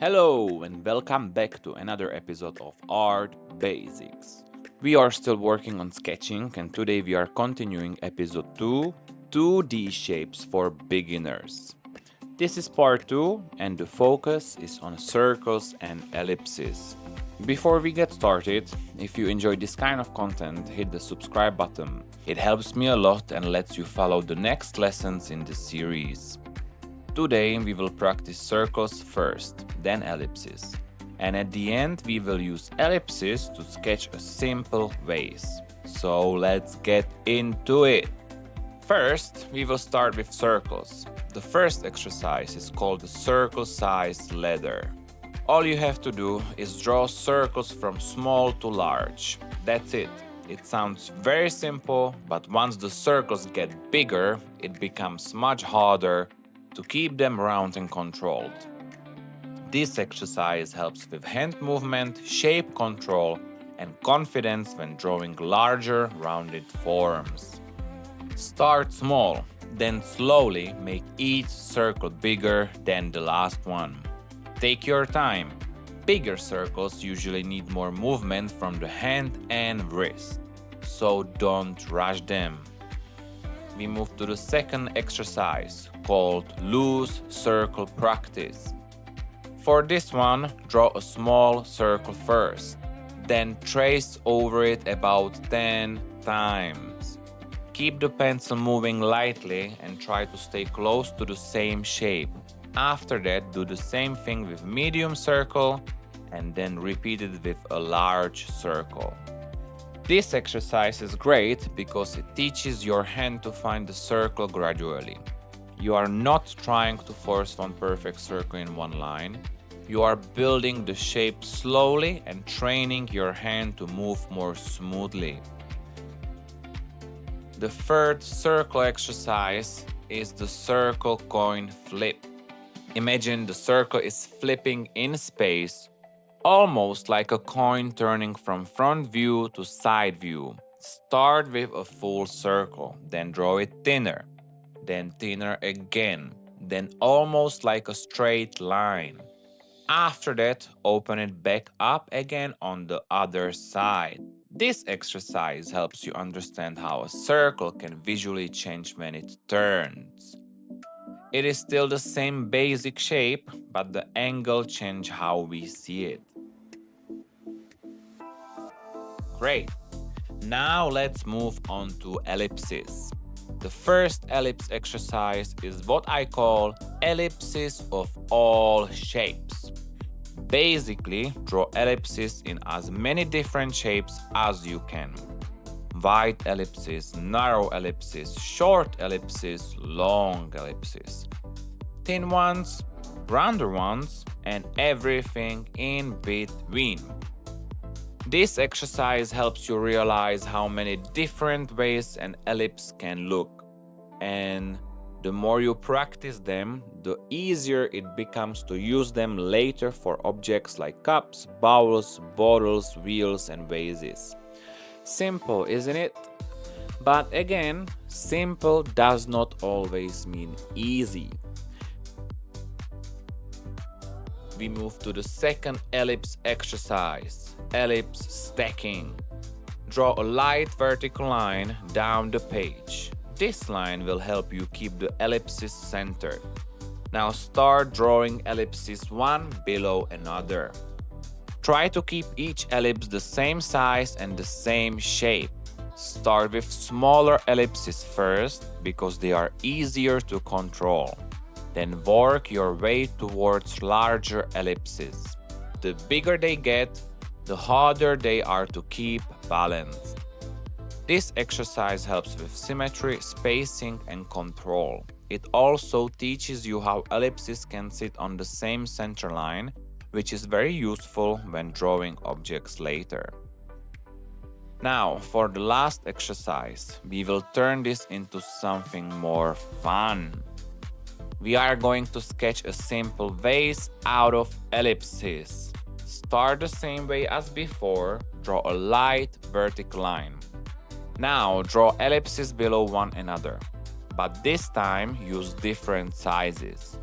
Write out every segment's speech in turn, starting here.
Hello and welcome back to another episode of Art Basics. We are still working on sketching and today we are continuing episode 2, 2D shapes for beginners. This is part 2 and the focus is on circles and ellipses. Before we get started, if you enjoy this kind of content, hit the subscribe button. It helps me a lot and lets you follow the next lessons in the series. Today we will practice circles first, then ellipses. And at the end we will use ellipses to sketch a simple vase. So let's get into it! First, we will start with circles. The first exercise is called the circle size ladder. All you have to do is draw circles from small to large. That's it. It sounds very simple, but once the circles get bigger, it becomes much harder to keep them round and controlled. This exercise helps with hand movement, shape control, and confidence when drawing larger, rounded forms. Start small, then slowly make each circle bigger than the last one. Take your time. Bigger circles usually need more movement from the hand and wrist, so don't rush them. We move to the second exercise called loose circle practice. For this one, draw a small circle first, then trace over it about 10 times. Keep the pencil moving lightly and try to stay close to the same shape. After that, do the same thing with medium circle and then repeat it with a large circle. This exercise is great because it teaches your hand to find the circle gradually. You are not trying to force one perfect circle in one line. You are building the shape slowly and training your hand to move more smoothly. The third circle exercise is the circle coin flip. Imagine the circle is flipping in space, almost like a coin turning from front view to side view. Start with a full circle, then draw it thinner, then thinner again, then almost like a straight line. After that, open it back up again on the other side. This exercise helps you understand how a circle can visually change when it turns. It is still the same basic shape, but the angle changes how we see it. Great! Now let's move on to ellipses. The first ellipse exercise is what I call ellipses of all shapes. Basically, draw ellipses in as many different shapes as you can. Wide ellipses, narrow ellipses, short ellipses, long ellipses. Thin ones, rounder ones, and everything in between. This exercise helps you realize how many different ways an ellipse can look. And the more you practice them, the easier it becomes to use them later for objects like cups, bowls, bottles, wheels, and vases. Simple, isn't it? But again, simple does not always mean easy. We move to the second ellipse exercise, ellipse stacking. Draw a light vertical line down the page. This line will help you keep the ellipses centered. Now start drawing ellipses one below another. Try to keep each ellipse the same size and the same shape. Start with smaller ellipses first because they are easier to control. Then work your way towards larger ellipses. The bigger they get, the harder they are to keep balanced. This exercise helps with symmetry, spacing, and control. It also teaches you how ellipses can sit on the same center line, which is very useful when drawing objects later. Now, for the last exercise, we will turn this into something more fun. We are going to sketch a simple vase out of ellipses. Start the same way as before, draw a light vertical line. Now draw ellipses below one another, but this time use different sizes.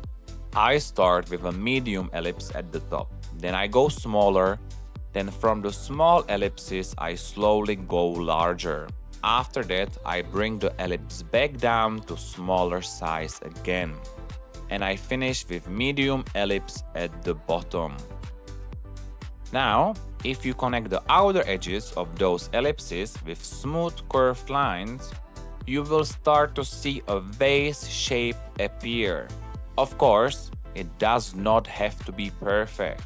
I start with a medium ellipse at the top, then I go smaller, then from the small ellipses I slowly go larger. After that, I bring the ellipse back down to smaller size again. And I finish with medium ellipse at the bottom. Now, if you connect the outer edges of those ellipses with smooth curved lines, you will start to see a vase shape appear. Of course, it does not have to be perfect.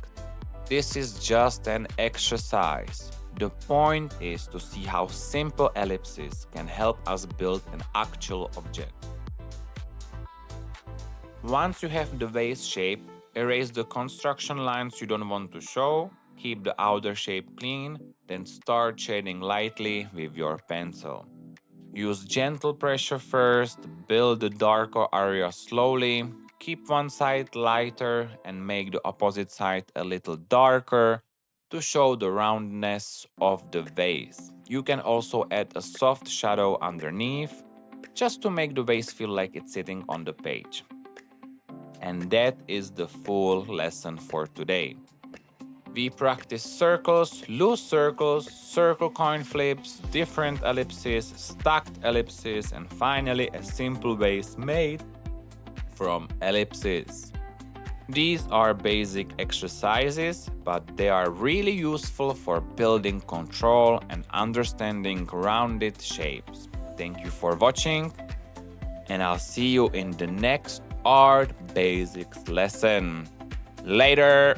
This is just an exercise. The point is to see how simple ellipses can help us build an actual object. Once you have the vase shape, erase the construction lines you don't want to show, keep the outer shape clean, then start shading lightly with your pencil. Use gentle pressure first, build the darker area slowly, keep one side lighter and make the opposite side a little darker to show the roundness of the vase. You can also add a soft shadow underneath, just to make the vase feel like it's sitting on the page. And that is the full lesson for today. We practice circles, loose circles, circle coin flips, different ellipses, stacked ellipses, and finally a simple vase made from ellipses. These are basic exercises, but they are really useful for building control and understanding rounded shapes. Thank you for watching, and I'll see you in the next Art Basics lesson. Later!